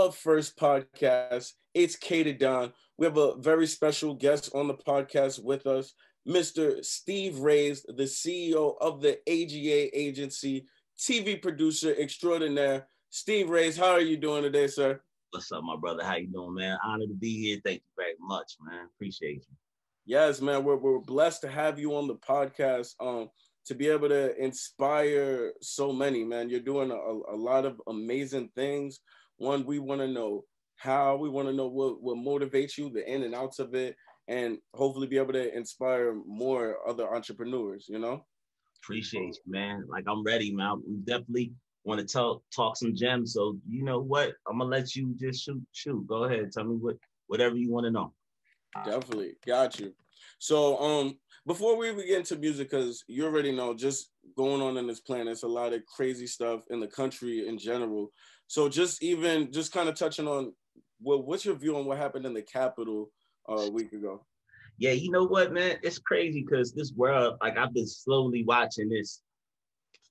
Love First podcast. It's catered down. We have a very special guest on the podcast with us, Mr. Steve Raze, the CEO of the AGA agency, TV producer extraordinaire. Steve Raze, how are you doing today, sir? What's up, my brother? How you doing, man? Honored to be here. Thank you very much, man. Appreciate you. Yes, man. We're blessed to have you on the podcast. To be able to inspire so many, man. You're doing a lot of amazing things. One, we want to know how, we want to know what motivates you, the in and outs of it, and hopefully be able to inspire more other entrepreneurs, you know? Appreciate you, man. Like, I'm ready, man. We definitely want to talk some gems. So you know what? I'm gonna let you just shoot. Go ahead. Tell me whatever you want to know. Definitely. Got you. So before we get into music, because you already know, just going on in this planet, it's a lot of crazy stuff in the country in general. So just kind of touching on what's your view on what happened in the Capitol a week ago? Yeah, you know what, man? It's crazy because this world, like, I've been slowly watching this.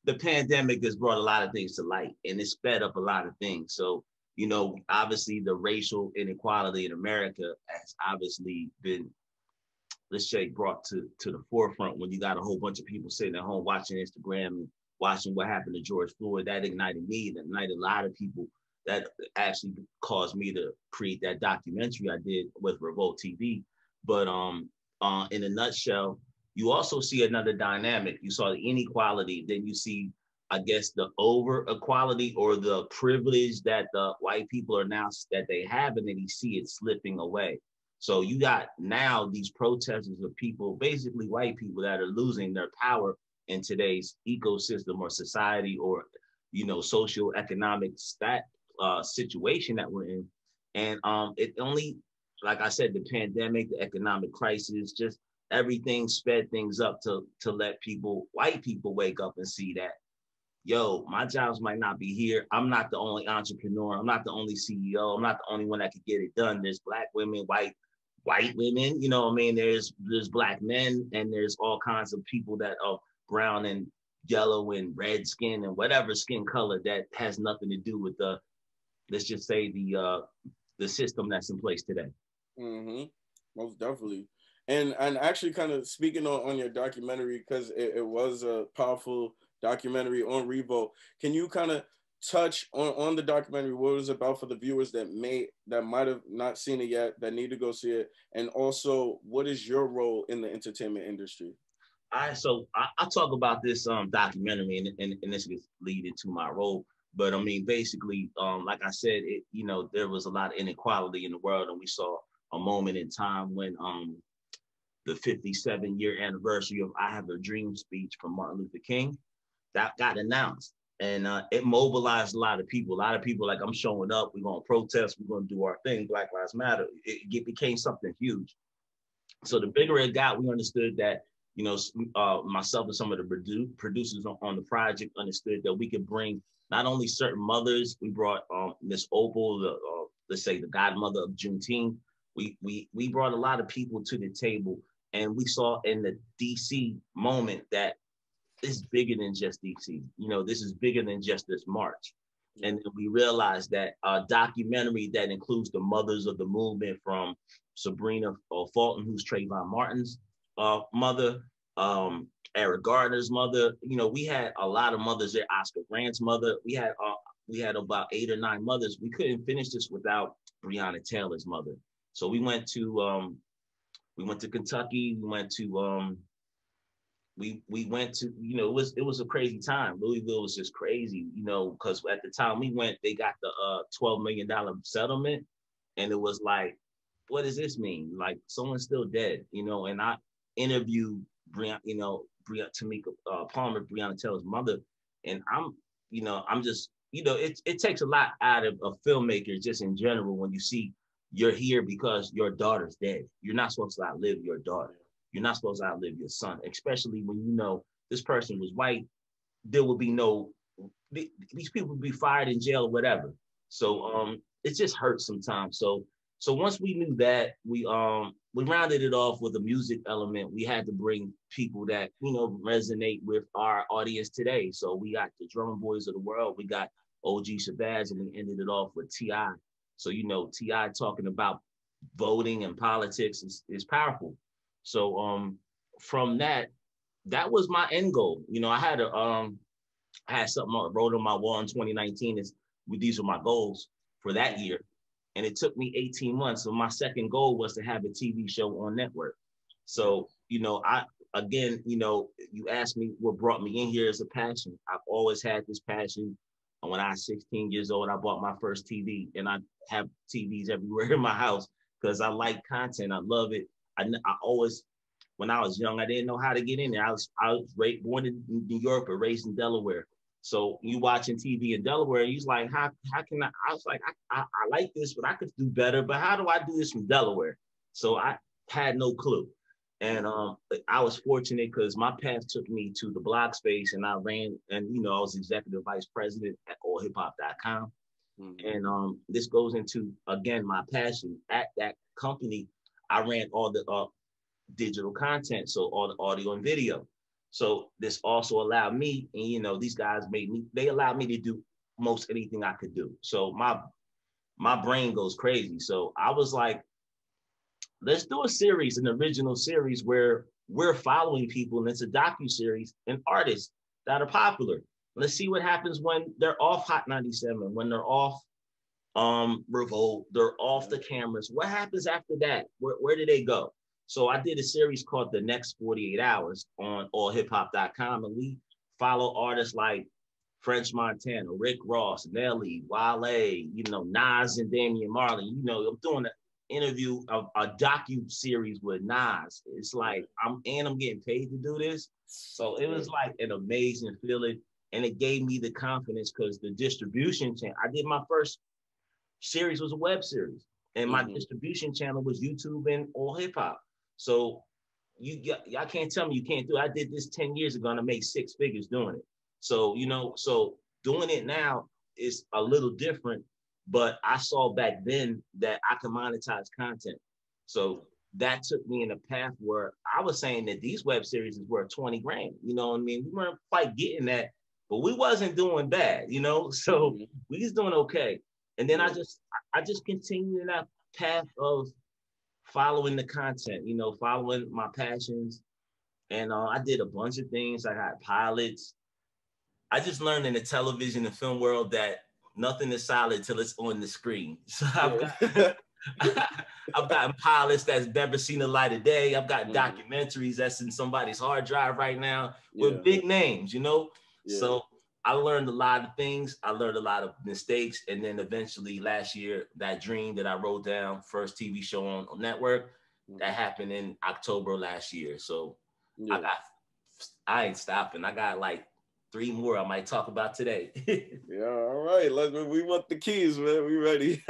The pandemic has brought a lot of things to light, and it's sped up a lot of things. So, you know, obviously the racial inequality in America has obviously been, let's say, brought to the forefront when you got a whole bunch of people sitting at home watching Instagram and watching what happened to George Floyd. That ignited me, that ignited a lot of people. That actually caused me to create that documentary I did with Revolt TV. But in a nutshell, you also see another dynamic. You saw the inequality, then you see, I guess, the over equality or the privilege that the white people are now that they have, and then you see it slipping away. So you got now these protesters of people, basically white people, that are losing their power in today's ecosystem or society or, you know, socio-economic situation that we're in. And it only, like I said, the pandemic, the economic crisis, just everything sped things up to let people, white people, wake up and see that, yo, my jobs might not be here. I'm not the only entrepreneur. I'm not the only CEO. I'm not the only one that could get it done. There's Black women, white women, you know what I mean? There's Black men, and there's all kinds of people that are brown and yellow and red skin and whatever skin color that has nothing to do with the, let's just say, the system that's in place today. Mm-hmm. Most definitely. And actually, kind of speaking on your documentary, because it was a powerful documentary on Revolt. Can you kind of touch on the documentary, what it was about for the viewers that might have not seen it yet, that need to go see it, and also what is your role in the entertainment industry? So I talk about this documentary, and this is leading to my role. But I mean, basically, like I said, you know, there was a lot of inequality in the world, and we saw a moment in time when the 57-year anniversary of I Have a Dream speech from Martin Luther King, that got announced. And it mobilized a lot of people. A lot of people like, I'm showing up, we're going to protest, we're going to do our thing, Black Lives Matter. It became something huge. So the bigger it got, we understood that, you know, myself and some of the producers on the project understood that we could bring not only certain mothers, we brought Miss Opal, let's say the godmother of Juneteenth. We brought a lot of people to the table, and we saw in the DC moment that it's bigger than just DC. You know, this is bigger than just this march. And we realized that a documentary that includes the mothers of the movement, from Sabrina Fulton, who's Trayvon Martin's mother, Eric Gardner's mother. You know, we had a lot of mothers there. Oscar Grant's mother. We had about 8 or 9 mothers. We couldn't finish this without Breonna Taylor's mother. So we went to Kentucky. We went to we went to, you know, it was a crazy time. Louisville was just crazy, you know, because at the time we went, they got the $12 million settlement, and it was like, what does this mean? Like, someone's still dead, you know. And I interviewed Tamika Palmer, Breonna Taylor's mother, and I'm just, you know, it takes a lot out of a filmmaker just in general when you see you're here because your daughter's dead. You're not supposed to outlive your daughter. You're not supposed to outlive your son, especially when you know this person was white. There would be these people would be fired, in jail or whatever. So it just hurts sometimes. So once we knew that, we rounded it off with a music element. We had to bring people that, you know, resonate with our audience today. So we got the Drum Boys of the world. We got OG Shabazz, and we ended it off with T.I. So, you know, T.I. talking about voting and politics is powerful. So from that was my end goal. You know, I had something I wrote on my wall in 2019. These were my goals for that year. And it took me 18 months. So my second goal was to have a TV show on network. So, you know, again, you know, you asked me what brought me in here as a passion. I've always had this passion. And when I was 16 years old, I bought my first TV, and I have TVs everywhere in my house because I like content. I love it. I always, when I was young, I didn't know how to get in there. I was born in New York, but raised in Delaware. So you watching TV in Delaware, he's like, how can I was like, I like this, but I could do better. But how do I do this from Delaware? So I had no clue. And I was fortunate because my path took me to the blog space, and I ran, and you know, I was executive vice president at allhiphop.com. And this goes into, again, my passion. At that company, I ran all the digital content, so all the audio and video. So this also allowed me, and you know, these guys they allowed me to do most anything I could do. So my brain goes crazy. So I was like, let's do a series, an original series where we're following people, and it's a docu-series and artists that are popular. Let's see what happens when they're off Hot 97, when they're off Revolt, they're off the cameras. What happens after that? Where do they go? So I did a series called The Next 48 Hours on allhiphop.com, and we follow artists like French Montana, Rick Ross, Nelly, Wale, you know, Nas and Damian Marley. You know, I'm doing an interview, a docu-series with Nas. It's like, I'm getting paid to do this. So it was like an amazing feeling. And it gave me the confidence because the distribution channel, I did my first series was a web series, and my distribution channel was YouTube and All Hip Hop. So y'all can't tell me you can't do it. I did this 10 years ago and I made 6 figures doing it. So, you know, so doing it now is a little different, but I saw back then that I could monetize content. So that took me in a path where I was saying that these web series is worth 20 grand. You know what I mean? We weren't quite getting that, but we wasn't doing bad, you know? So we was doing okay. And then I just continued in that path of following the content, you know, following my passions. And I did a bunch of things. I got pilots. I just learned in the television and film world that nothing is solid till it's on the screen. So I've gotten pilots that's never seen the light of day. I've got documentaries that's in somebody's hard drive right now with big names, you know? So I learned a lot of things. I learned a lot of mistakes. And then eventually last year, that dream that I wrote down, first TV show on network, that happened in October last year. So I ain't stopping. I got like 3 more I might talk about today. All right. We want the keys, man. We ready.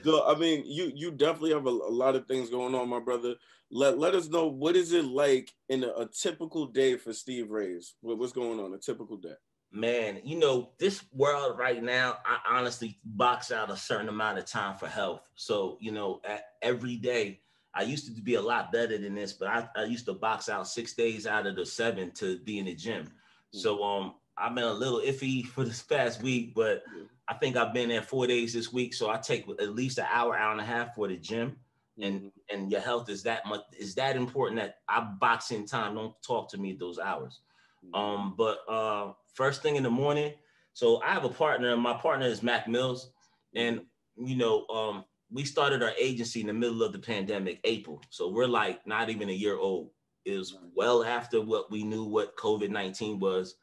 So, I mean, you definitely have a lot of things going on, my brother. Let us know, what is it like in a typical day for Steve Raze? What's going on, a typical day? Man, you know, this world right now, I honestly box out a certain amount of time for health. So, you know, every day, I used to be a lot better than this, but I used to box out 6 days out of the 7 to be in the gym. So I've been a little iffy for this past week, but I think I've been there 4 days this week. So I take at least an hour, hour and a half for the gym. And your health is that important that I box in time. Don't talk to me those hours. But first thing in the morning, so I have a partner, and my partner is Mac Mills. And, you know, we started our agency in the middle of the pandemic, April. So we're like not even a year old. It was well after what we knew what COVID-19 was.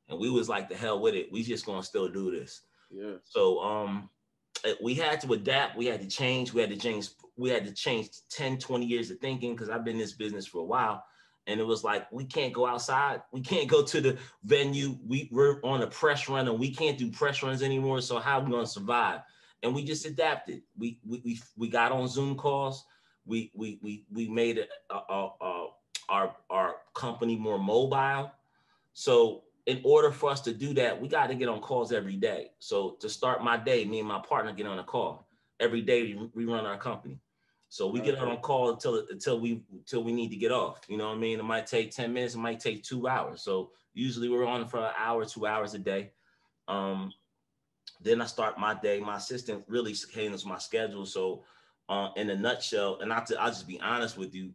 And we was like, the hell with it. We just gonna still do this. So we had to adapt. We had to change. We had to change 10, 20 years of thinking, because I've been in this business for a while. And it was like, we can't go outside. We can't go to the venue. We're on a press run, and we can't do press runs anymore. So how are we going to survive? And we just adapted. We got on Zoom calls. We made our company more mobile. So in order for us to do that, we got to get on calls every day. So to start my day, me and my partner get on a call every day. We run our company. So we get on call until we need to get off. You know what I mean? It might take 10 minutes. It might take 2 hours. So usually we're on for an hour, 2 hours a day. Then I start my day. My assistant really handles my schedule. So, in a nutshell, and I'll just be honest with you,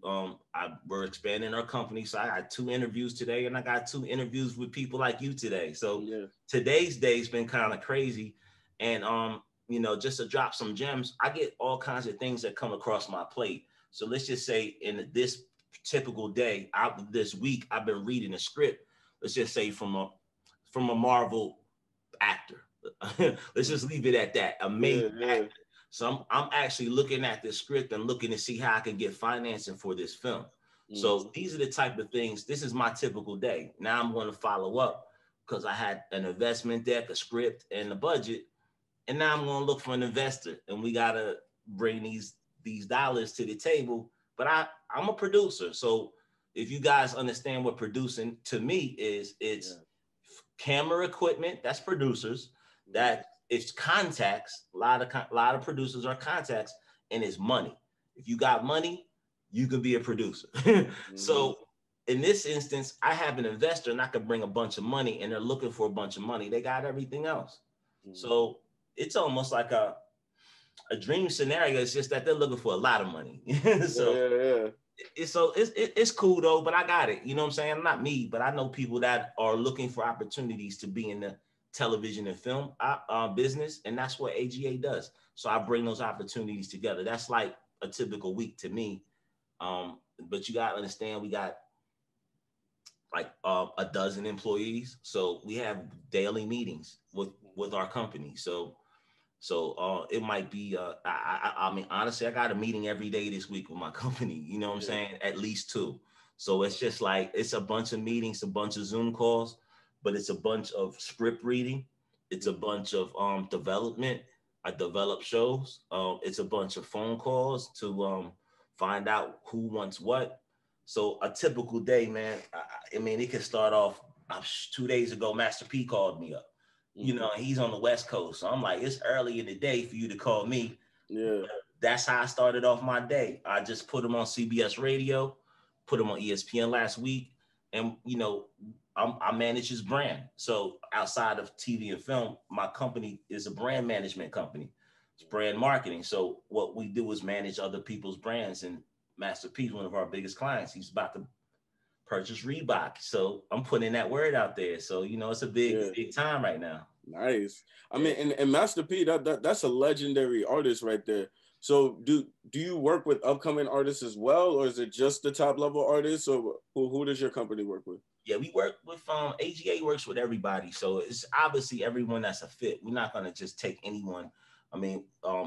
we're expanding our company. So I got 2 interviews today, and I got 2 interviews with people like you today. So Yeah. today's day's been kind of crazy, and just to drop some gems, I get all kinds of things that come across my plate. So let's just say in this typical day, this week, I've been reading a script. Let's just say from a Marvel actor. Let's just leave it at that. Amazing actor. So I'm actually looking at this script and looking to see how I can get financing for this film. So these are the type of things. This is my typical day. Now I'm going to follow up because I had an investment deck, a script, and a budget. And now I'm going to look for an investor, and we got to bring these dollars to the table. But I'm a producer. So if you guys understand what producing to me is, it's camera equipment, that's producers. That it's contacts. A lot of producers are contacts, and it's money. If you got money, you could be a producer. So in this instance, I have an investor, and I could bring a bunch of money, and they're looking for a bunch of money. They got everything else. So it's almost like a dream scenario. It's just that they're looking for a lot of money. So it's cool though, but I got it. You know what I'm saying? Not me, but I know people that are looking for opportunities to be in the television and film business, and that's what AGA does. So I bring those opportunities together. That's like a typical week to me. But you got to understand, we got like a dozen employees, so we have daily meetings with our company. So it might be I mean, honestly, I got a meeting every day this week with my company. You know what I'm saying? At least 2. So it's just like, it's a bunch of meetings, a bunch of Zoom calls, but it's a bunch of script reading. It's a bunch of development. I develop shows. It's a bunch of phone calls to find out who wants what. So a typical day, man. I mean, it can start off. 2 days ago, Master P called me up. You know, he's on the West Coast. So I'm like, it's early in the day for you to call me. Yeah. That's how I started off my day. I just put him on CBS Radio, put him on ESPN last week. And, I manage his brand. So outside of TV and film, my company is a brand management company. It's brand marketing. So what we do is manage other people's brands. And Master P is one of our biggest clients. He's about to purchase Reebok. So I'm putting that word out there. So, it's a big time right now. Nice. I mean, and Master P, that's a legendary artist right there. So do you work with upcoming artists as well, or is it just the top level artists, or who does your company work with? Yeah, we work with AGA works with everybody. So it's obviously everyone that's a fit. We're not gonna just take anyone. I mean,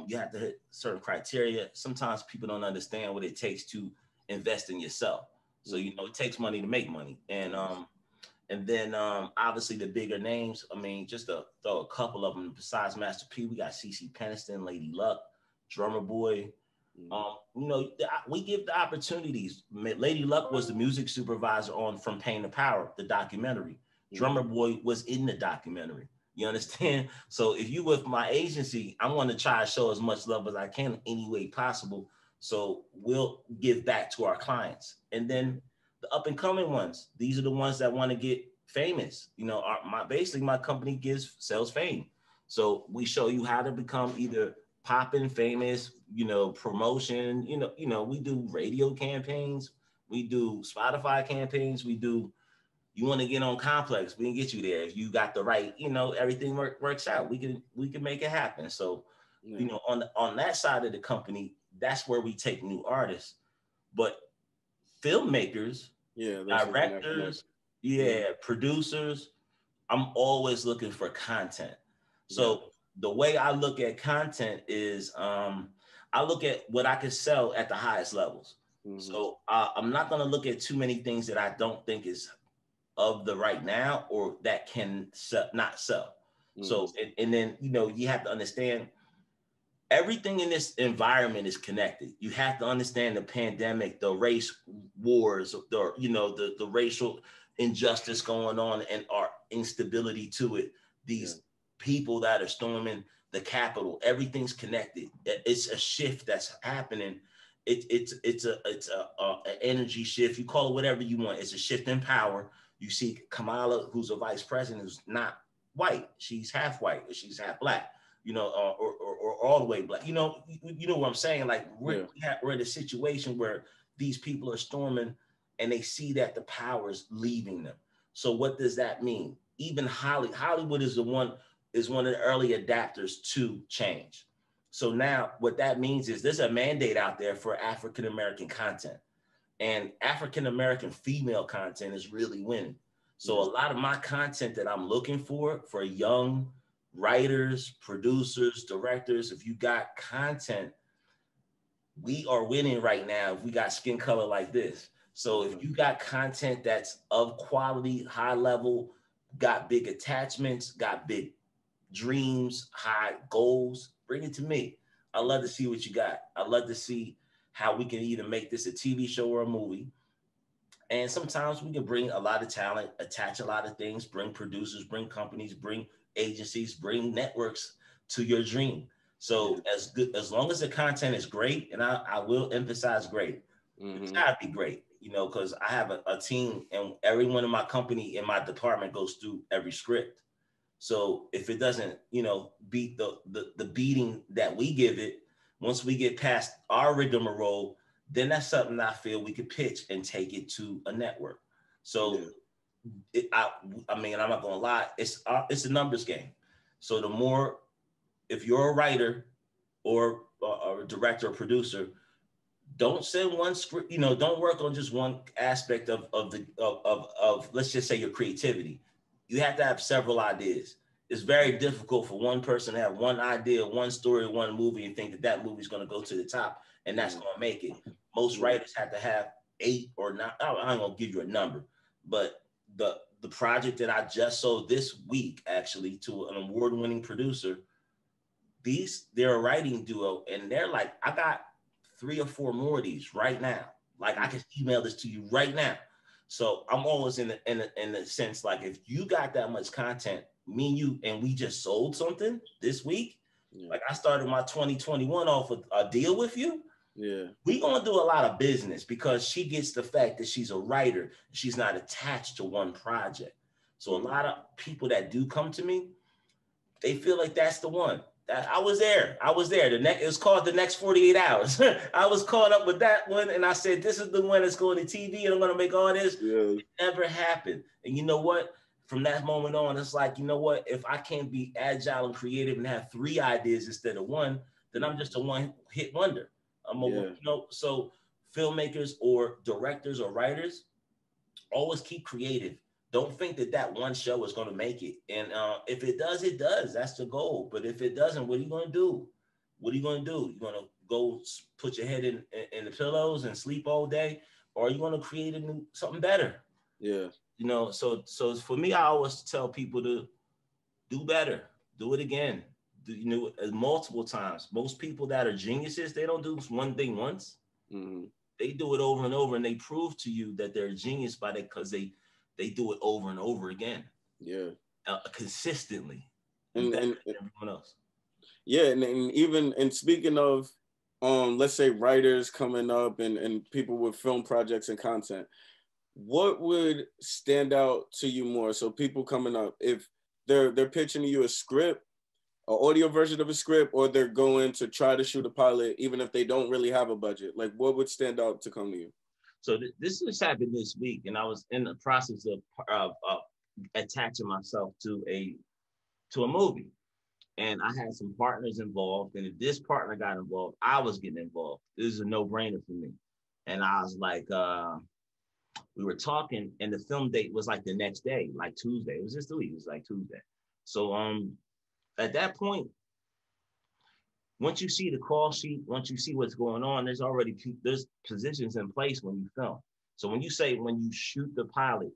you have to hit certain criteria. Sometimes people don't understand what it takes to invest in yourself. So it takes money to make money. And then obviously the bigger names. I mean, just to throw a couple of them besides Master P, we got CeCe Peniston, Lady Luck, Drummer Boy. We give the opportunities. Lady Luck was the music supervisor on From Pain to Power, the documentary. Drummer Boy was in the documentary. You understand? So if you with my agency, I want to try to show as much love as I can any way possible. So we'll give back to our clients. And then the up and coming ones, these are the ones that want to get famous. Basically my company sells fame. So we show you how to become either popping, famous, promotion, we do radio campaigns, we do Spotify campaigns, you want to get on Complex, we can get you there. If you got the right, everything works out. We can make it happen. So, on that side of the company, that's where we take new artists. But filmmakers, directors, producers, I'm always looking for content. So the way I look at content is I look at what I can sell at the highest levels. So I'm not going to look at too many things that I don't think is of the right now or that can not sell. So, and then, you have to understand everything in this environment is connected. You have to understand the pandemic, the race wars, the racial injustice going on and our instability to it. These people that are storming the Capitol, everything's connected. It's a shift that's happening. It's an energy shift. You call it whatever you want. It's a shift in power. You see Kamala, who's a vice president, who's not white, she's half white, or she's half black, you know, or all the way black. You know what I'm saying? Like we're in a situation where these people are storming and they see that the power is leaving them. So what does that mean? Even Hollywood is one of the early adapters to change. So now what that means is there's a mandate out there for African American content, and African American female content is really winning. So a lot of my content that I'm looking for young writers, producers, directors, if you got content, we are winning right now if we got skin color like this. So if you got content that's of quality, high level, got big attachments, got big dreams, high goals, bring it to me. I love to see what you got. I love to see how we can either make this a TV show or a movie. And sometimes we can bring a lot of talent, attach a lot of things, bring producers, bring companies, bring agencies, bring networks to your dream. So as long as the content is great, and I will emphasize great, it's gotta be great, you know, because I have a team and everyone in my company, in my department goes through every script. So if it doesn't, you know, beat the beating that we give it, once we get past our rigmarole, then that's something I feel we could pitch and take it to a network. So I mean, I'm not gonna lie, it's a numbers game. So the more, if you're a writer or a director or producer, don't send one script, you know, don't work on just one aspect of let's just say your creativity. You have to have several ideas. It's very difficult for one person to have one idea, one story, one movie, and think that that movie is going to go to the top and that's going to make it. Most writers have to have 8 or 9. I'm going to give you a number, but the project that I just sold this week, actually, to an award-winning producer, they're a writing duo, and they're like, I got 3 or 4 more of these right now. Like, I can email this to you right now. So I'm always in the sense, like, if you got that much content, me and you, and we just sold something this week, like I started my 2021 off with a deal with you. We gonna do a lot of business because she gets the fact that she's a writer. She's not attached to one project. So a lot of people that do come to me, they feel like that's the one. I was there. It was called The Next 48 Hours. I was caught up with that one, and I said, this is the one that's going to TV, and I'm going to make all this. It never happened. And you know what? From that moment on, it's like, you know what? If I can't be agile and creative and have 3 ideas instead of one, then I'm just a one-hit wonder. You know, so filmmakers or directors or writers, always keep creative. Don't think that that one show is going to make it. And if it does, it does. That's the goal. But if it doesn't, what are you going to do? What are you going to do? You're going to go put your head in the pillows and sleep all day? Or are you going to create something better? You know, so for me, I always tell people to do better. Do it again. You know, multiple times. Most people that are geniuses, they don't do one thing once. They do it over and over, and they prove to you that they're a genius because they do it over and over again. Consistently. And everyone else. And even, and speaking of, let's say writers coming up and people with film projects and content, what would stand out to you more? So people coming up, if they're pitching you a script, an audio version of a script, or they're going to try to shoot a pilot, even if they don't really have a budget, like what would stand out to come to you? So this just happened this week, and I was in the process of attaching myself to a movie, and I had some partners involved. And if this partner got involved, I was getting involved. This is a no-brainer for me. And I was like, we were talking, and the film date was like the next day, like Tuesday. It was just a week. It was like Tuesday. So at that point, once you see the call sheet, once you see what's going on, there's positions in place when you film. So when you shoot the pilot,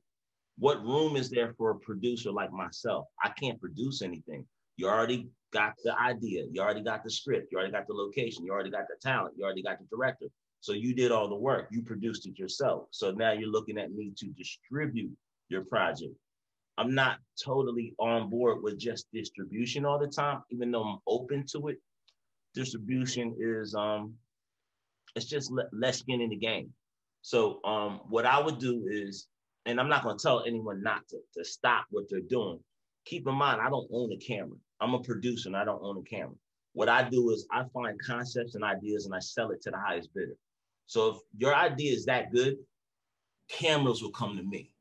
what room is there for a producer like myself? I can't produce anything. You already got the idea. You already got the script. You already got the location. You already got the talent. You already got the director. So you did all the work. You produced it yourself. So now you're looking at me to distribute your project. I'm not totally on board with just distribution all the time, even though I'm open to it. Distribution is it's just less skin in the game. So what I would do is, and I'm not going to tell anyone not to stop what they're doing, keep in mind, I don't own a camera. I'm a producer and I don't own a camera. What I do is I find concepts and ideas and I sell it to the highest bidder. So if your idea is that good, cameras will come to me.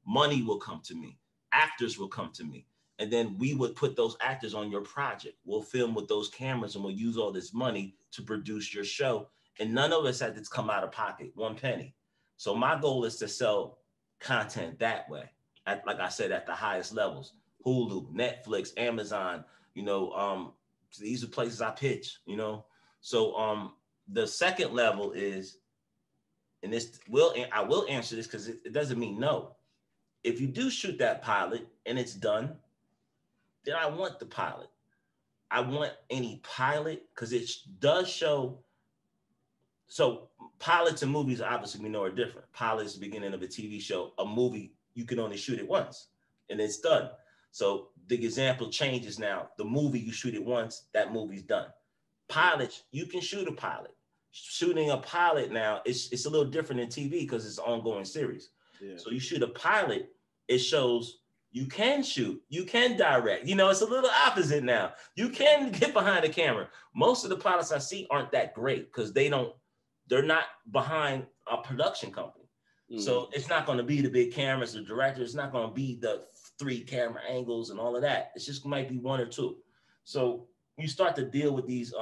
Money will come to me. Actors will come to me. And then we would put those actors on your project. We'll film with those cameras and we'll use all this money to produce your show. And none of us had to come out of pocket, one penny. So my goal is to sell content that way. Like I said, at the highest levels. Hulu, Netflix, Amazon, these are places I pitch, So the second level is, and I will answer this because it doesn't mean no. If you do shoot that pilot and it's done, then I want the pilot. I want any pilot because it does show. So pilots and movies, obviously, we know are different. Pilot is the beginning of a TV show. A movie, you can only shoot it once and it's done. So the example changes now. The movie, you shoot it once, that movie's done. Pilots, you can shoot a pilot. Shooting a pilot now, it's a little different in TV because it's an ongoing series. Yeah. So you shoot a pilot, it shows you can shoot, you can direct. It's a little opposite now. You can get behind the camera. Most of the pilots I see aren't that great because they're not behind a production company. Mm-hmm. So it's not going to be the big cameras, the director. It's not going to be the 3 camera angles and all of that. It's just might be 1 or 2. So you start to deal with these,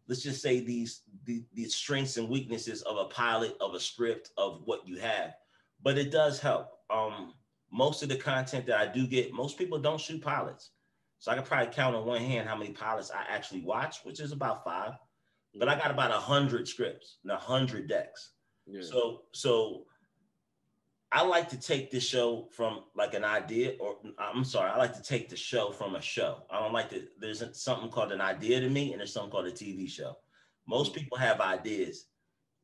let's just say these strengths and weaknesses of a pilot, of a script, of what you have. But it does help. Most of the content that I do get, most people don't shoot pilots. So I can probably count on one hand how many pilots I actually watch, which is about 5. But I got about 100 scripts and 100 decks. Yeah. So I like to take this show from like an idea, I like to take the show from a show. I don't like to, there's something called an idea to me and there's something called a TV show. Most people have ideas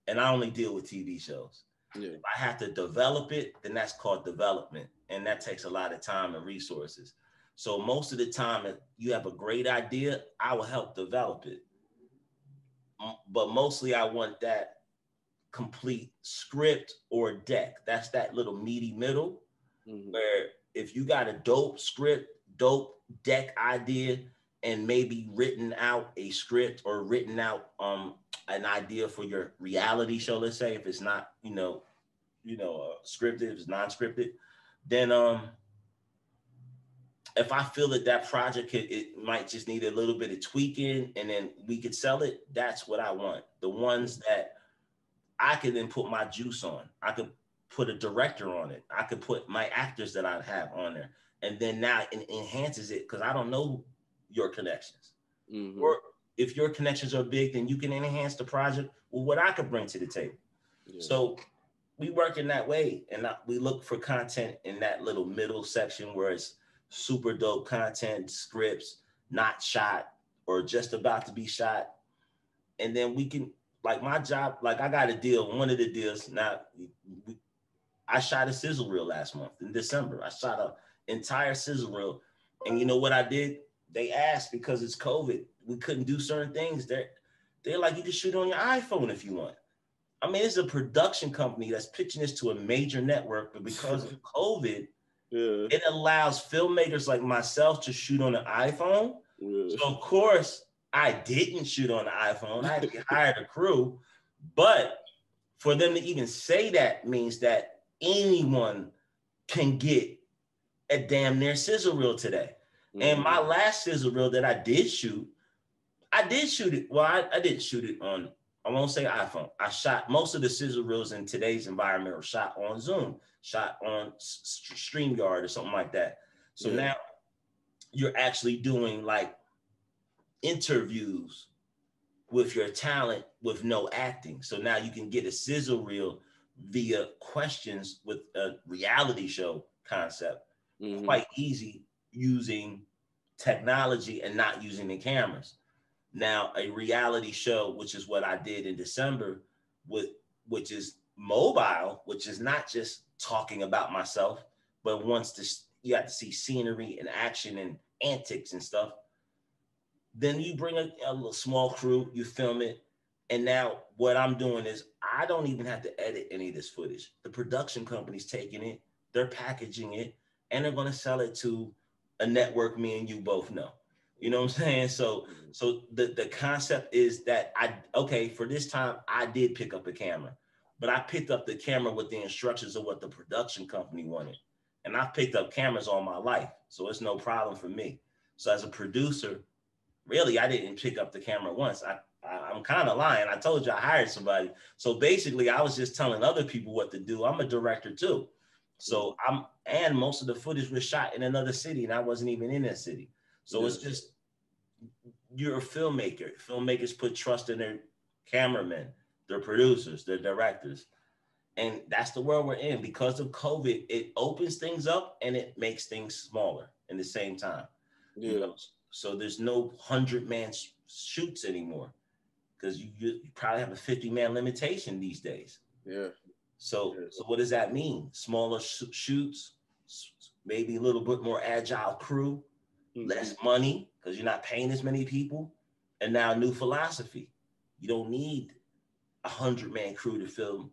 and I only deal with TV shows. Yeah. If I have to develop it, then that's called development. And that takes a lot of time and resources. So most of the time, if you have a great idea, I will help develop it. But mostly I want that complete script or deck. That's that little meaty middle where if you got a dope script, dope deck idea, and maybe written out a script or written out an idea for your reality show, let's say, if it's not, scripted, if it's non-scripted, then if I feel that project, it might just need a little bit of tweaking and then we could sell it, that's what I want. The ones that I could then put my juice on. I could put a director on it. I could put my actors that I have on there. And then now it enhances it because I don't know your connections. Mm-hmm. Or if your connections are big, then you can enhance the project with what I could bring to the table. Yeah. So we work in that way. And we look for content in that little middle section where it's super dope content, scripts, not shot or just about to be shot. And then we can, like my job, like I got a deal, one of the deals, now I shot a sizzle reel last month in December. I shot an entire sizzle reel. And you know what I did? They asked because it's COVID, we couldn't do certain things. They're like, you can shoot on your iPhone if you want. I mean, it's a production company that's pitching this to a major network, but because of COVID, it allows filmmakers like myself to shoot on an iPhone. Yeah. So of course, I didn't shoot on the iPhone. I actually hired a crew, but for them to even say that means that anyone can get a damn near sizzle reel today. Mm-hmm. And my last sizzle reel that I did shoot it. Well, I didn't shoot it on, I won't say iPhone. I shot most of the sizzle reels in today's environment were shot on Zoom, shot on StreamYard or something like that. So now you're actually doing like interviews with your talent with no acting. So now you can get a sizzle reel via questions with a reality show concept. Quite easy using technology and not using the cameras. Now a reality show, which is what I did in December, which is mobile, which is not just talking about myself, but you have to see scenery and action and antics and stuff. Then you bring a little small crew, you film it. And now what I'm doing is I don't even have to edit any of this footage. The production company's taking it, they're packaging it, and they're going to sell it to a network me and you both know. You know what I'm saying? So the concept is that okay, for this time I did pick up a camera, but I picked up the camera with the instructions of what the production company wanted. And I've picked up cameras all my life, so it's no problem for me. So as a producer, really, I didn't pick up the camera once. I'm kind of lying. I told you I hired somebody. So basically, I was just telling other people what to do. I'm a director too. So and most of the footage was shot in another city, and I wasn't even in that city. So it's just, you're a filmmaker. Filmmakers put trust in their cameramen, their producers, their directors. And that's the world we're in. Because of COVID, it opens things up and it makes things smaller in the same time. Yeah. You know? So there's no 100-man shoots anymore, because you probably have a 50-man limitation these days. Yeah. So what does that mean? Smaller shoots, maybe a little bit more agile crew, less money because you're not paying as many people, and now a new philosophy. You don't need a 100-man crew to film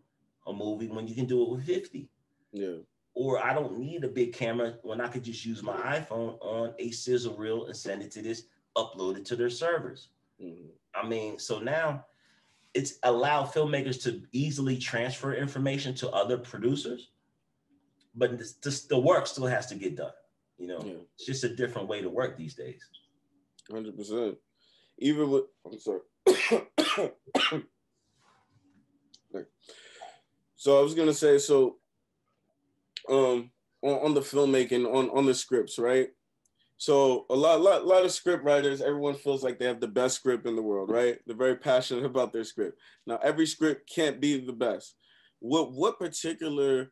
a movie when you can do it with 50. Yeah. Or I don't need a big camera when I could just use my iPhone on a sizzle reel and send it to this, upload it to their servers. I mean, so now it's allowed filmmakers to easily transfer information to other producers, but the work still has to get done. You know, it's just a different way to work these days. 100%. Even with, I'm sorry. So I was gonna say, so on the filmmaking, on the scripts, right? So a lot of script writers, everyone feels like they have the best script in the world, right? They're very passionate about their script. Now, every script can't be the best. What particular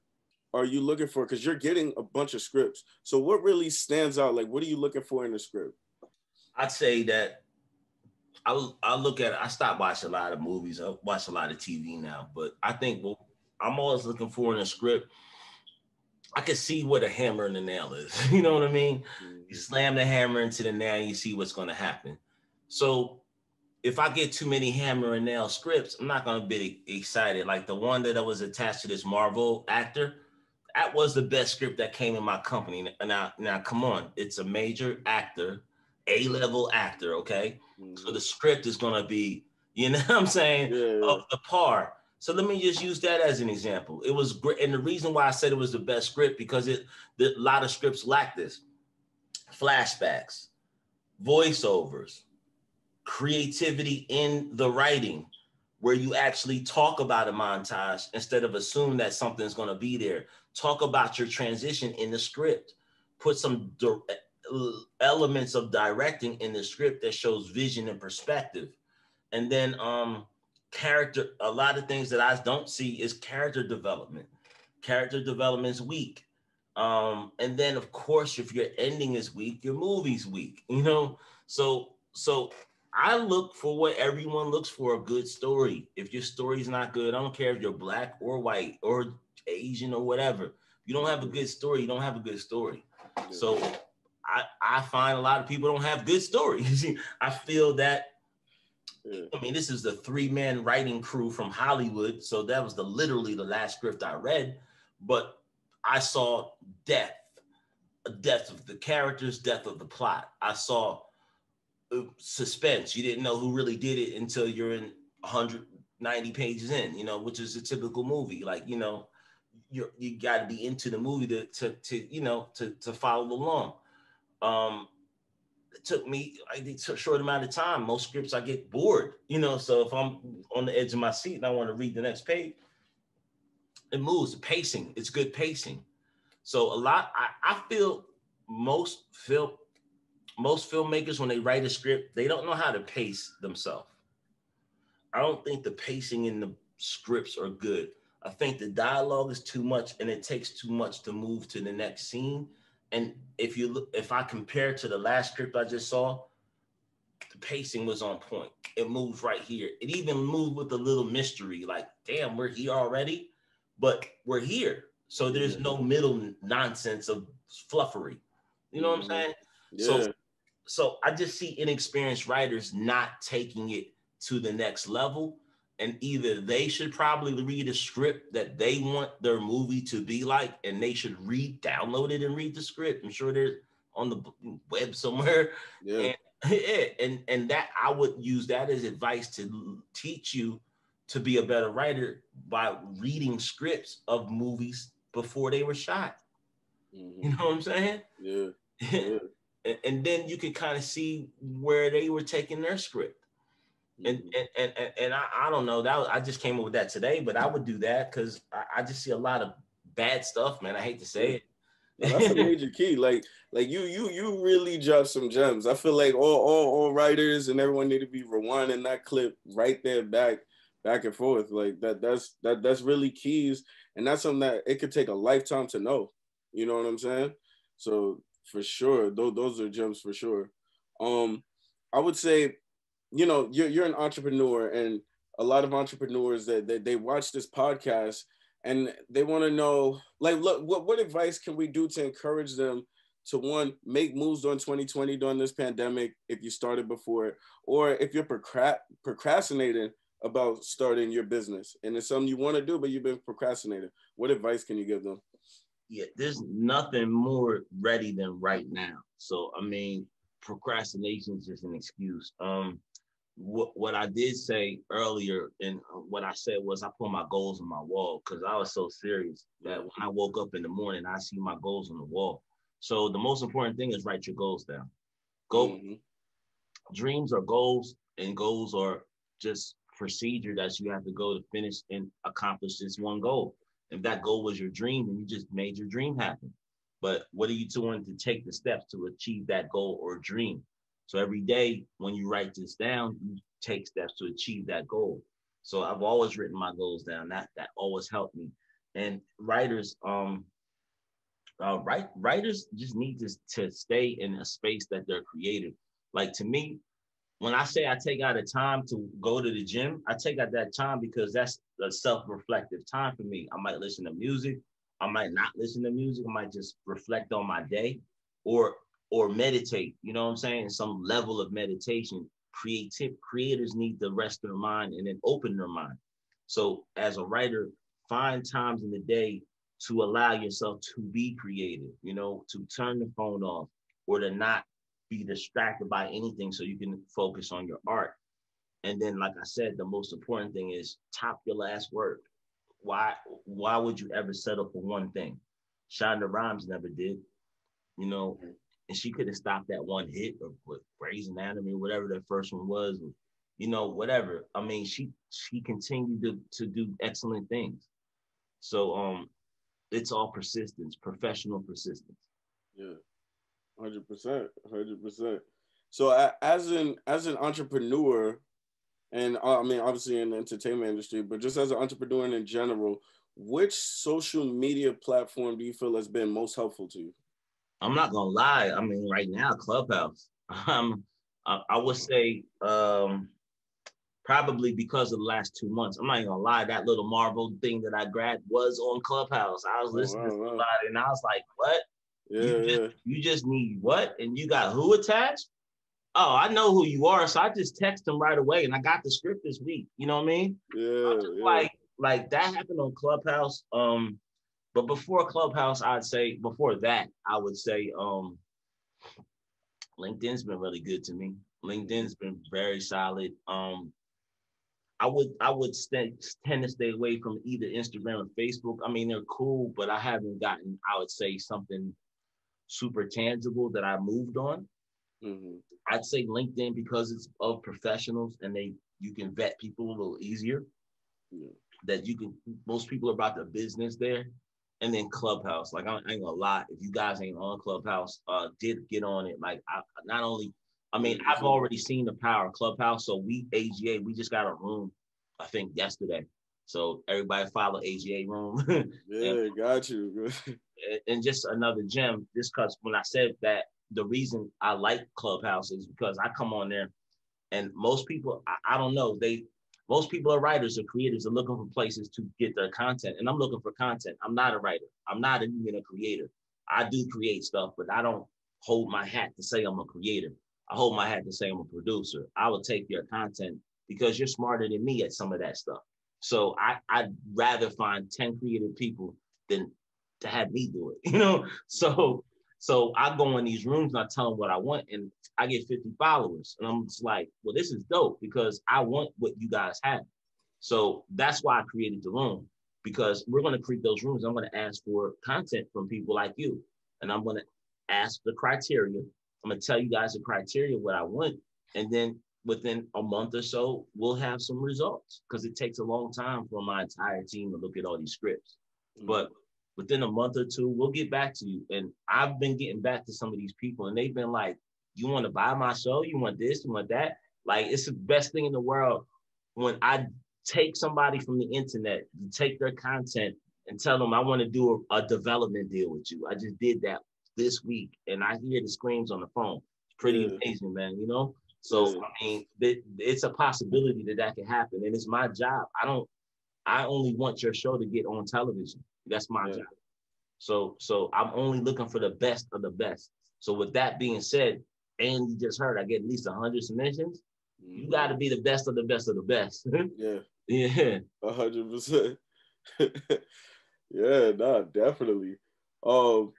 are you looking for? Because you're getting a bunch of scripts. So what really stands out? Like, what are you looking for in the script? I'd say that I look at it. I stopped watching a lot of movies. I watch a lot of TV now, but I think I'm always looking for in a script, I can see what a hammer and the nail is. You know what I mean? You slam the hammer into the nail, and you see what's going to happen. So if I get too many hammer and nail scripts, I'm not going to be excited. Like the one that I was attached to this Marvel actor, that was the best script that came in my company. Now, come on. It's a major actor, A-level actor, okay? So the script is going to be, you know what I'm saying, of the par. So let me just use that as an example. It was great. And the reason why I said it was the best script, because a lot of scripts lack this. Flashbacks, voiceovers, creativity in the writing, where you actually talk about a montage instead of assume that something's going to be there. Talk about your transition in the script. Put some elements of directing in the script that shows vision and perspective. And then character, a lot of things that I don't see is character development. Character development is weak. And then of course, if your ending is weak, your movie's weak, you know? So I look for what everyone looks for, a good story. If your story's not good, I don't care if you're black or white or Asian or whatever. If you don't have a good story, you don't have a good story. So I find a lot of people don't have good stories. I feel that, I mean, this is the 3-man writing crew from Hollywood. So that was literally the last script I read, but I saw death of the characters, death of the plot. I saw suspense. You didn't know who really did it until you're in 190 pages in, you know, which is a typical movie. Like, you know, you got to be into the movie to follow along. It took me a short amount of time. Most scripts I get bored, you know, so if I'm on the edge of my seat and I want to read the next page, it moves. The pacing, it's good pacing. So I feel most filmmakers, when they write a script, they don't know how to pace themselves. I don't think the pacing in the scripts are good. I think the dialogue is too much and it takes too much to move to the next scene. And if I compare to the last script I just saw, the pacing was on point. It moved right here. It even moved with a little mystery, like, damn, we're here already, but we're here. So there's no middle nonsense of fluffery. You know what I'm saying? Yeah. So I just see inexperienced writers not taking it to the next level. and either they should probably read a script that they want their movie to be like, and they should download it and read the script. I'm sure they're on the web somewhere. Yeah. And yeah, and that I would use that as advice to teach you to be a better writer by reading scripts of movies before they were shot. Mm-hmm. You know what I'm saying? Yeah. Yeah. And then you can kind of see where they were taking their script. And I don't know, I just came up with that today, but I would do that because I just see a lot of bad stuff, man. I hate to say it. No, that's a major key. Like you really dropped some gems. I feel like all writers and everyone need to be rewinding that clip right there, back and forth. Like that's really keys, and that's something that it could take a lifetime to know. You know what I'm saying? So for sure, those are gems for sure. I would say, you know, you're an entrepreneur, and a lot of entrepreneurs that they watch this podcast and they want to know, like, look, what advice can we do to encourage them to, one, make moves during 2020 during this pandemic if you started before, or if you're procrastinating about starting your business and it's something you want to do but you've been procrastinating, what advice can you give them? Yeah, there's nothing more ready than right now. So I mean, procrastination is just an excuse. What I did say earlier, and what I said was I put my goals on my wall because I was so serious that when I woke up in the morning, I see my goals on the wall. So the most important thing is write your goals down. Dreams are goals, and goals are just procedure that you have to go to finish and accomplish this one goal. If that goal was your dream, then you just made your dream happen. But what are you doing to take the steps to achieve that goal or dream? So every day when you write this down, you take steps to achieve that goal. So I've always written my goals down. That always helped me. And writers, writers just need to stay in a space that they're creative. Like to me, when I say I take out a time to go to the gym, I take out that time because that's a self-reflective time for me. I might listen to music. I might not listen to music. I might just reflect on my day or meditate. You know what I'm saying? Some level of meditation. Creators need to rest their mind and then open their mind. So as a writer, find times in the day to allow yourself to be creative, you know, to turn the phone off or to not be distracted by anything so you can focus on your art. And then, like I said, the most important thing is top your last word. Why would you ever settle for one thing? Shonda Rhimes never did, you know, and she could have stopped that one hit or with Grey's Anatomy, whatever that first one was, you know, whatever. I mean, she continued to do excellent things. So it's all persistence, professional persistence. Yeah. 100%, 100%. So as an entrepreneur, and I mean obviously in the entertainment industry, but just as an entrepreneur in general, which social media platform do you feel has been most helpful to you? I'm not gonna lie. I mean, right now, Clubhouse. I would say probably because of the last 2 months. I'm not even gonna lie. That little Marvel thing that I grabbed was on Clubhouse. I was listening to somebody, and I was like, "What? You just need what? And you got who attached? Oh, I know who you are." So I just text them right away, and I got the script this week. You know what I mean? Like that happened on Clubhouse. But before Clubhouse, before that, I would say LinkedIn's been really good to me. LinkedIn's been very solid. I would tend to stay away from either Instagram or Facebook. I mean, they're cool, but I haven't gotten, I would say, something super tangible that I moved on. Mm-hmm. I'd say LinkedIn because it's of professionals and you can vet people a little easier. Yeah. That most people are about the business there. And then Clubhouse, like I ain't gonna lie, if you guys ain't on Clubhouse, did get on it. Like I've already seen the power of Clubhouse. So we AGA, we just got a room, I think yesterday. So everybody follow AGA room. Yeah, got you. And just another gem, just because when I said that, the reason I like Clubhouse is because I come on there and most people, I don't know, most people are writers or creators are looking for places to get their content. And I'm looking for content. I'm not a writer. I'm not even a creator. I do create stuff, but I don't hold my hat to say I'm a creator. I hold my hat to say I'm a producer. I will take your content because you're smarter than me at some of that stuff. So I'd rather find 10 creative people than to have me do it, you know? So I go in these rooms and I tell them what I want, and I get 50 followers. And I'm just like, well, this is dope because I want what you guys have. So that's why I created the room, because we're going to create those rooms. I'm going to ask for content from people like you. And I'm going to ask the criteria. I'm going to tell you guys the criteria, what I want. And then within a month or so, we'll have some results, because it takes a long time for my entire team to look at all these scripts. But within a month or two, we'll get back to you. And I've been getting back to some of these people, and they've been like, you want to buy my show? You want this? You want that? Like, it's the best thing in the world when I take somebody from the internet, take their content and tell them I want to do a development deal with you. I just did that this week, and I hear the screams on the phone. It's pretty amazing, man, you know? So, I mean, it's a possibility that can happen, and it's my job. I only want your show to get on television. That's my job. So I'm only looking for the best of the best. So with that being said, and you just heard I get at least 100 submissions. You got to be the best of the best of the best. Yeah. 100%. Yeah, nah, definitely. So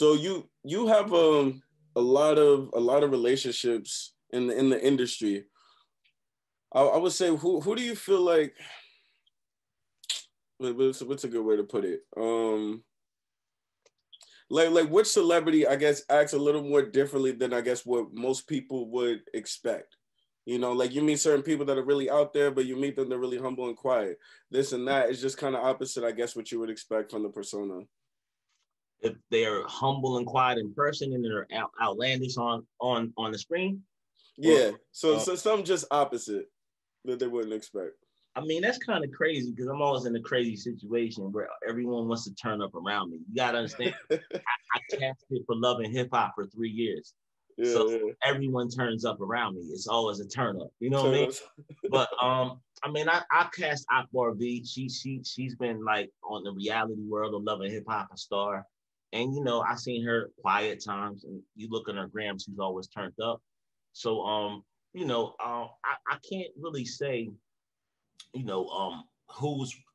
you have a lot of relationships in the industry. I would say who do you feel like? What's a good way to put it? Like which celebrity, I guess, acts a little more differently than I guess what most people would expect. You know, like you meet certain people that are really out there, but you meet them, they're really humble and quiet. This and that is just kind of opposite, I guess, what you would expect from the persona. If they're humble and quiet in person and they're outlandish on the screen. Yeah. So some just opposite that they wouldn't expect. I mean, that's kind of crazy because I'm always in a crazy situation where everyone wants to turn up around me. You got to understand, I casted for Love and Hip Hop for 3 years. Everyone turns up around me. It's always a turn up. You know what I mean? But I mean, I cast Akbar V. She's been like on the reality world of Love and Hip Hop, a star. And, you know, I seen her quiet times, and you look on her gram, she's always turned up. So, you know, I can't really say, you know,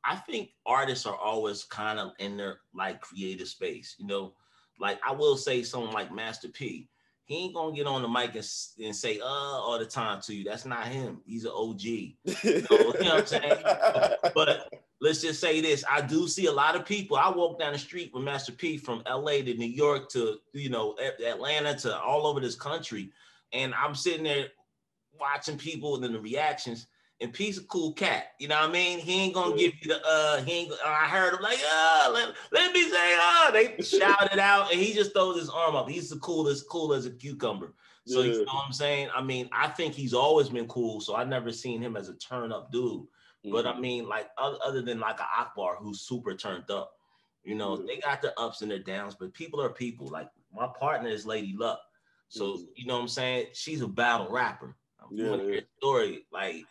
I think artists are always kind of in their like creative space, you know, like I will say someone like Master P, he ain't gonna get on the mic and say all the time to you. That's not him. He's an OG. You know what I'm saying? But let's just say this. I do see a lot of people. I walk down the street with Master P from LA to New York to, you know, Atlanta to all over this country. And I'm sitting there watching people and the reactions. And P's a cool cat, you know what I mean? He ain't gonna give you the I heard him like, let me say, they shouted out, and he just throws his arm up. He's the coolest, cool as a cucumber. So you know what I'm saying? I mean, I think he's always been cool, so I never seen him as a turn up dude. But I mean, like other than like an Akbar who's super turned up, you know, they got their ups and their downs, but people are people. Like my partner is Lady Luck. So you know what I'm saying? She's a battle rapper. You want to hear a story, like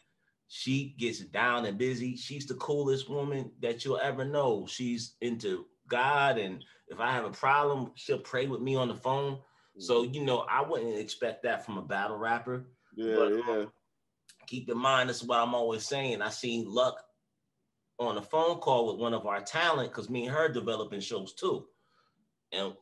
she gets down and busy. She's the coolest woman that you'll ever know. She's into God, and if I have a problem, she'll pray with me on the phone. So, you know, I wouldn't expect that from a battle rapper. Keep in mind, this is what I'm always saying. I seen Luck on a phone call with one of our talent, because me and her developing shows too. And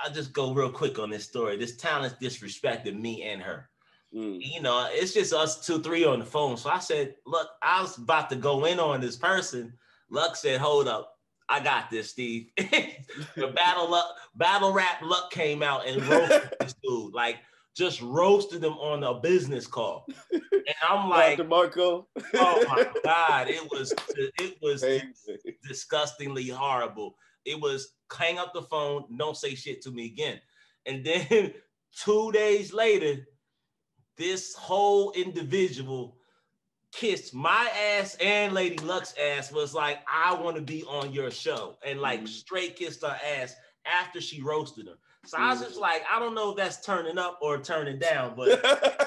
I'll just go real quick on this story. This talent disrespected me and her. You know, it's just us 2-3 on the phone. So I said, look, I was about to go in on this person. Luck said, hold up. I got this, Steve. The battle rap Luck came out and roasted this dude. Like, just roasted him on a business call. And I'm like, Marco. Oh my God. It was disgustingly horrible. It was hang up the phone, don't say shit to me again. And then 2 days later, this whole individual kissed my ass and Lady Luck's ass, was like, I want to be on your show. And like straight kissed her ass after she roasted her. So I was just like, I don't know if that's turning up or turning down, but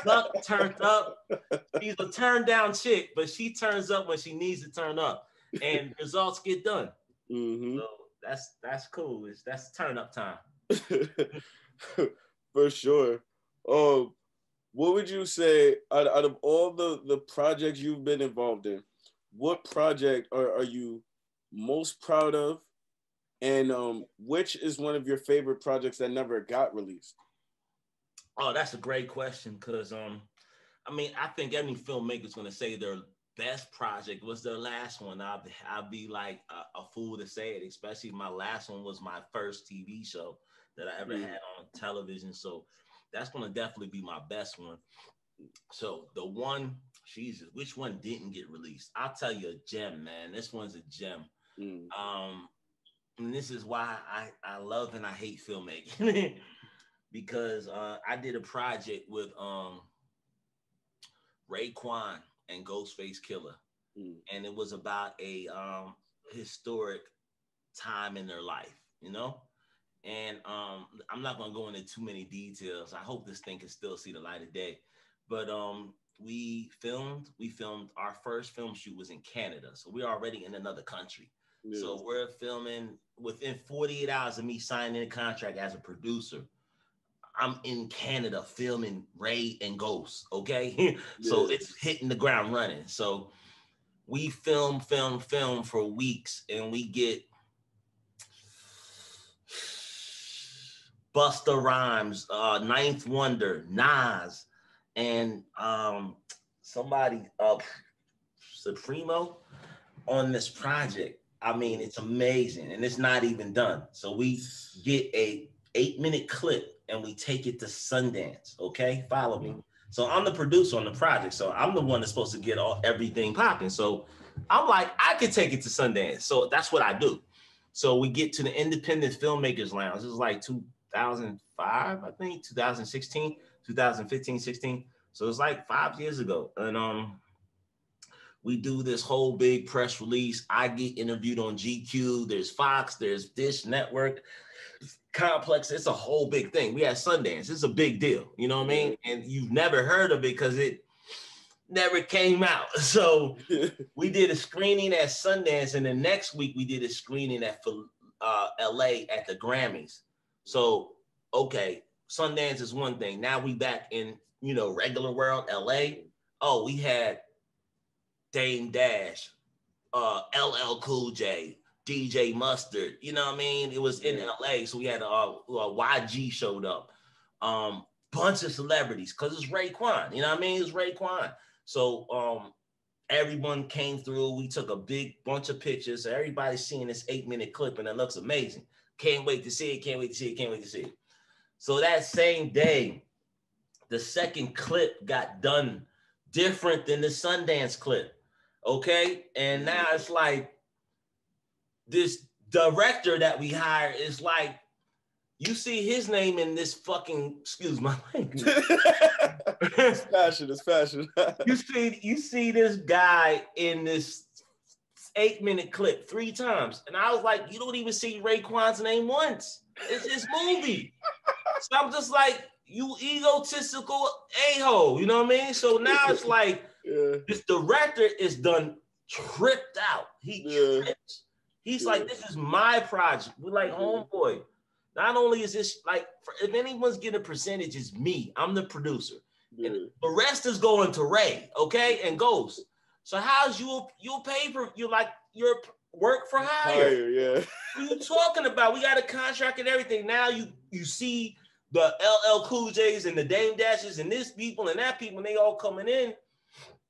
Luck turned up. She's a turned down chick, but she turns up when she needs to turn up, and results get done. So that's cool. That's turn up time. For sure. what would you say out of all the projects you've been involved in, what project are you most proud of? And which is one of your favorite projects that never got released? Oh, that's a great question because I mean, I think every filmmaker's gonna say their best project was their last one. I'll be like a fool to say it, especially my last one was my first TV show that I ever had on television. So that's gonna definitely be my best one. So the one, Jesus, which one didn't get released? I'll tell you a gem, man. This one's a gem. And this is why I love and I hate filmmaking because I did a project with Raekwon and Ghostface Killer, and it was about a historic time in their life, you know. And I'm not gonna go into too many details. I hope this thing can still see the light of day. But we filmed our first film shoot was in Canada, so we're already in another country. Yeah. So we're filming within 48 hours of me signing a contract as a producer. I'm in Canada filming Ray and Ghost, okay? Yeah. So it's hitting the ground running. So we film for weeks, and we get Busta Rhymes, Ninth Wonder, Nas, and somebody, Supremo on this project. I mean, it's amazing, and it's not even done. So we get a 8-minute clip, and we take it to Sundance, okay? Follow me. So I'm the producer on the project, so I'm the one that's supposed to get everything popping. So I'm like, I could take it to Sundance. So that's what I do. So we get to the Independent Filmmakers Lounge. This is like 2005, I think, 2016, 2015, 16. So it's like 5 years ago. And we do this whole big press release. I get interviewed on GQ. There's Fox, there's Dish Network, Complex. It's a whole big thing. We had Sundance. It's a big deal. You know what I mean? And you've never heard of it because it never came out. So we did a screening at Sundance, and the next week we did a screening at LA at the Grammys. So, okay, Sundance is one thing. Now we back in, regular world, LA. Oh, we had Dame Dash, LL Cool J, DJ Mustard. You know what I mean? It was in LA, so we had YG showed up. Bunch of celebrities, because it's Raekwon. You know what I mean? It's Raekwon. So everyone came through. We took a big bunch of pictures. So everybody's seeing this 8-minute clip, and it looks amazing. Can't wait to see it. Can't wait to see it. Can't wait to see it. So that same day, the second clip got done different than the Sundance clip. Okay. And now it's like this director that we hired is like, you see his name in this fucking, excuse my language. It's fashion. you see this guy in this 8-minute clip 3 times. And I was like, you don't even see Raekwon's name once. It's his movie. So I'm just like, you egotistical a-hole, you know what I mean? So now it's like, this director is done tripped out. He trips. He's like, this is my project. We're like, homeboy. Not only is this like, if anyone's getting a percentage, it's me. I'm the producer. And the rest is going to Ray, okay, and Ghost. So how's you'll pay for your work for hire? Yeah. What are you talking about? We got a contract and everything. Now you see the LL Cool J's and the Dame Dashes and this people and that people, and they all coming in,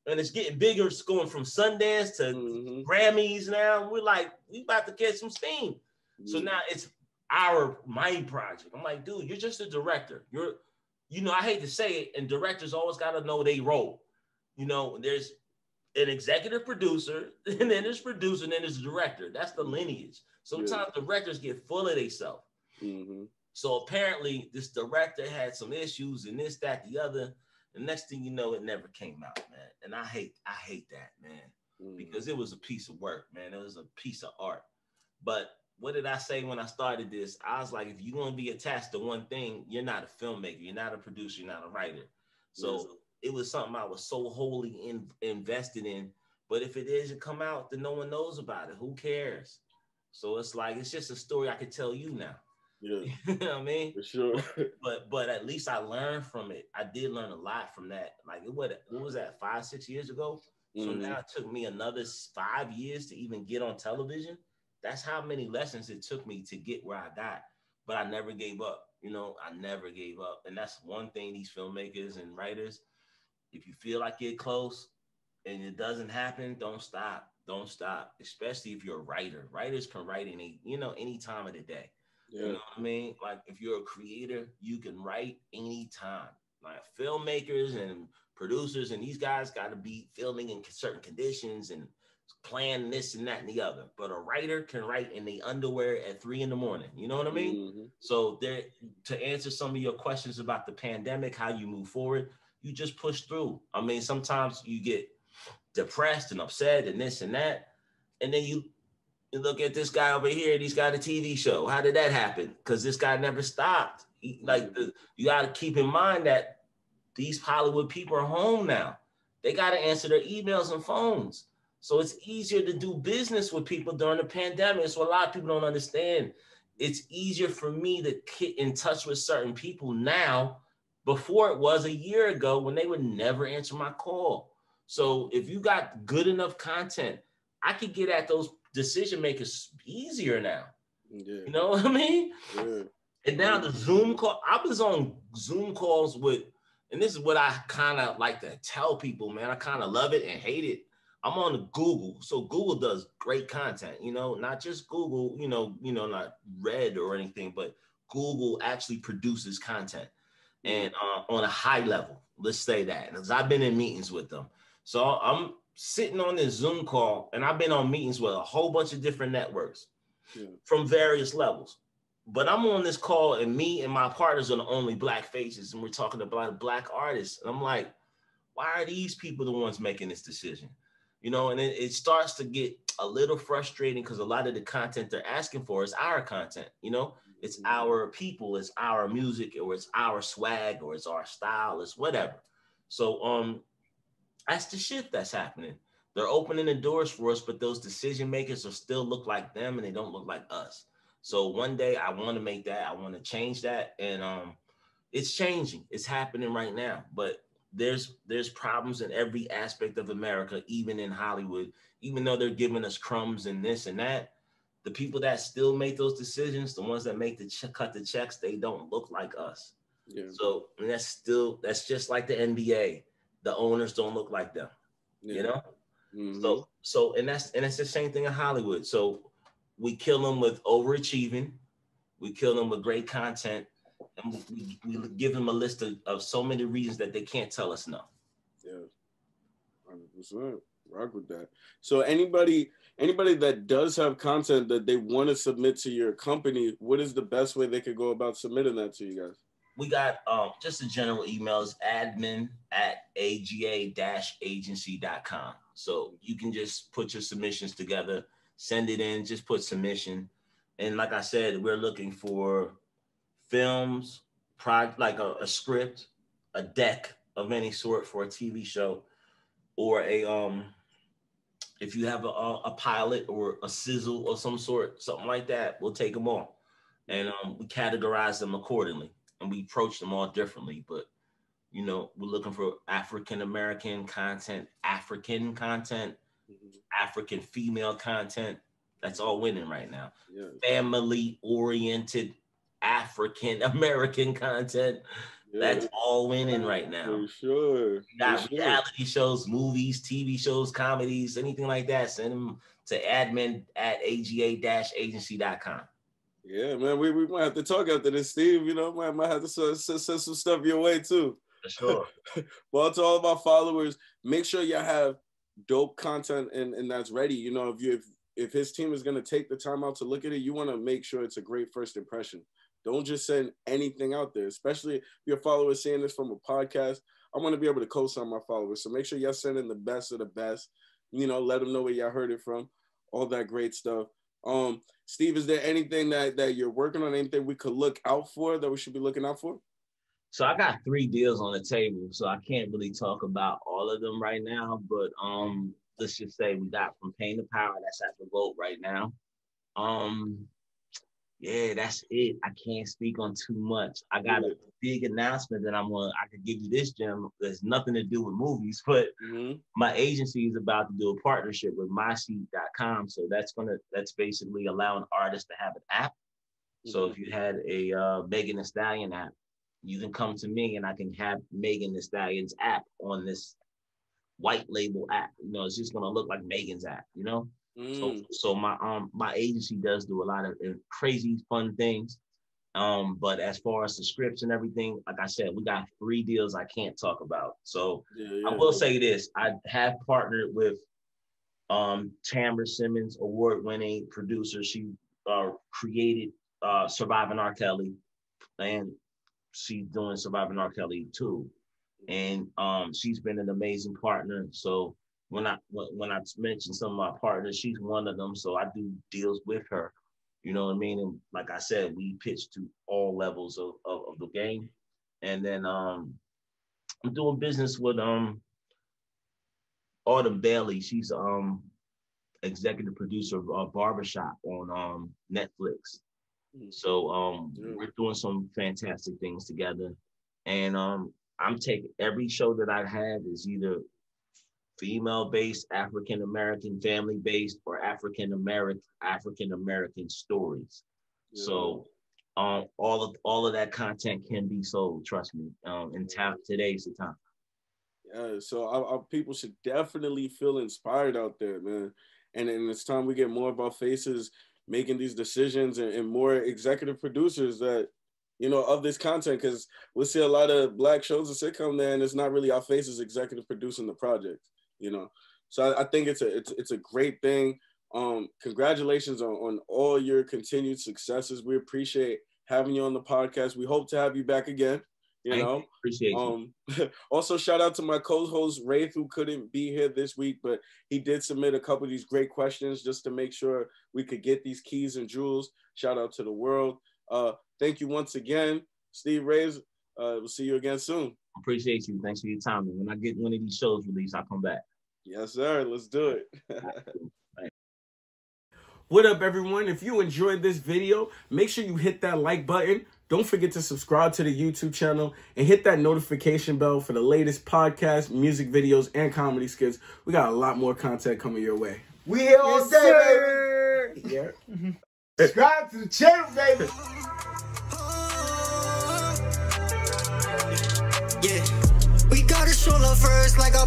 and it's getting bigger. It's going from Sundance to Grammys now. We're like, we about to get some steam. So now it's my project. I'm like, dude, you're just a director. I hate to say it, and directors always got to know they role. There's an executive producer, and then there's producer, and then there's director. That's the lineage. Sometimes directors get full of themselves. So apparently this director had some issues and this, that, the other. The next thing you know, it never came out, man. And I hate that, man, because it was a piece of work, man. It was a piece of art. But what did I say when I started this? I was like, if you want to be attached to one thing, you're not a filmmaker, you're not a producer, you're not a writer. So it was something I was so wholly invested in. But if it doesn't come out, then no one knows about it. Who cares? So it's like, it's just a story I could tell you now. Yeah. You know what I mean? For sure. But at least I learned from it. I did learn a lot from that. Like what was that, 5-6 years ago? So Mm-hmm. now it took me another 5 years to even get on television. That's how many lessons it took me to get where I got. But I never gave up. You know, I never gave up. And that's one thing these filmmakers and writers, if you feel like you're close and it doesn't happen, don't stop. Don't stop. Especially if you're a writer. Writers can write any time of the day. You Yeah. know what I mean? Like if you're a creator, you can write anytime. Like filmmakers and producers and these guys got to be filming in certain conditions and plan this and that and the other. But a writer can write in the underwear at 3 a.m. You know what I mean? Mm-hmm. So there, to answer some of your questions about the pandemic, how you move forward, you just push through. I mean, sometimes you get depressed and upset and this and that, and then you look at this guy over here. He's got a TV show. How did that happen? Because this guy never stopped. You got to keep in mind that these Hollywood people are home now. They got to answer their emails and phones. So it's easier to do business with people during the pandemic. So a lot of people don't understand. It's easier for me to get in touch with certain people now before it was a year ago when they would never answer my call. So if you got good enough content, I could get at those decision makers easier now. Yeah. You know what I mean? Yeah. And now the Zoom call, I was on Zoom calls with, and this is what I kind of like to tell people, man. I kind of love it and hate it. I'm on the Google. So Google does great content, not just Google, not Red or anything, but Google actually produces content and on a high level. Let's say that, because I've been in meetings with them. So I'm sitting on this Zoom call, and I've been on meetings with a whole bunch of different networks from various levels. But I'm on this call, and me and my partners are the only Black faces, and we're talking about Black artists. And I'm like, why are these people the ones making this decision? And it starts to get a little frustrating because a lot of the content they're asking for is our content. It's our people, it's our music, or it's our swag, or it's our style, it's whatever. So that's the shit that's happening. They're opening the doors for us, but those decision makers will still look like them and they don't look like us. So one day I want to make that, I want to change that. And it's changing. It's happening right now. But there's problems in every aspect of America, even in Hollywood, even though they're giving us crumbs and this and that. The people that still make those decisions, the ones that make cut the checks, they don't look like us. Yeah. So that's just like the NBA. The owners don't look like them, Mm-hmm. So and that's the same thing in Hollywood. So we kill them with overachieving, we kill them with great content, and we give them a list of so many reasons that they can't tell us no. Yeah, 100%. Rock with that. So anybody that does have content that they want to submit to your company, what is the best way they could go about submitting that to you guys? We got just a general email is admin@aga-agency.com. So you can just put your submissions together, send it in, just put submission. And like I said, we're looking for films, like a script, a deck of any sort for a TV show, or if you have a pilot or a sizzle or some sort, something like that, we'll take them all. And we categorize them accordingly. And we approach them all differently, but we're looking for African American content, African content, African female content. That's all winning right now. Yeah. Family oriented African American content. Yeah. That's all winning right now. For sure. You got reality shows, movies, TV shows, comedies, anything like that. Send them to admin@aga-agency.com. Yeah, man, we might have to talk after this, Steve. Might have to send some stuff your way too. For sure. Well, to all of our followers, make sure you have dope content and that's ready. If his team is gonna take the time out to look at it, you want to make sure it's a great first impression. Don't just send anything out there, especially if your followers seeing this from a podcast. I want to be able to co-sign my followers, so make sure y'all sending the best of the best. Let them know where y'all heard it from, all that great stuff. Steve, is there anything that you're working on, anything we could look out for, that we should be looking out for? So I got 3 deals on the table, so I can't really talk about all of them right now, but let's just say we got from Pain to Power, that's at the vote right now. Yeah, that's it. I can't speak on too much. I got a big announcement that I could give you this gem. There's nothing to do with movies, but my agency is about to do a partnership with myseat.com. So that's basically allowing artists to have an app. So if you had a Megan Thee Stallion app, you can come to me and I can have Megan Thee Stallion's app on this white label app. You know, it's just gonna look like Megan's app, you know? So my agency does do a lot of crazy fun things. But as far as the scripts and everything, like I said, we got 3 deals I can't talk about. So I will say this: I have partnered with Tamara Simmons, award-winning producer. She created Surviving R. Kelly, and she's doing Surviving R. Kelly too. And she's been an amazing partner. So when I mentioned some of my partners, she's one of them. So I do deals with her. You know what I mean? And like I said, we pitch to all levels of the game. And then I'm doing business with Autumn Bailey. She's executive producer of Barbershop on Netflix. So we're doing some fantastic things together. And I'm taking every show that I have is either female-based, African-American, family-based, or African-American stories. So all of that content can be sold, trust me. And today's the time. Yeah, so our people should definitely feel inspired out there, man. And it's time we get more of our faces making these decisions and more executive producers that, you know, of this content, because we'll see a lot of Black shows and sitcom there, and it's not really our faces executive producing the project, you know. So I think it's a great thing. Congratulations on all your continued successes. We appreciate having you on the podcast. We hope to have you back again. You know, appreciate you. Also, shout out to my co-host Raze, who couldn't be here this week, but he did submit a couple of these great questions just to make sure we could get these keys and jewels. Shout out to the world. Thank you once again, Steve Raze. We'll see you again soon. Appreciate you. Thanks for your time. And when I get one of these shows released, I'll come back. Yes, sir. Let's do it. What up, everyone? If you enjoyed this video, make sure you hit that like button. Don't forget to subscribe to the YouTube channel and hit that notification bell for the latest podcasts, music videos, and comedy skits. We got a lot more content coming your way. We here all day, baby. Yeah. Subscribe to the channel, baby. Yeah, we gotta show love first, like a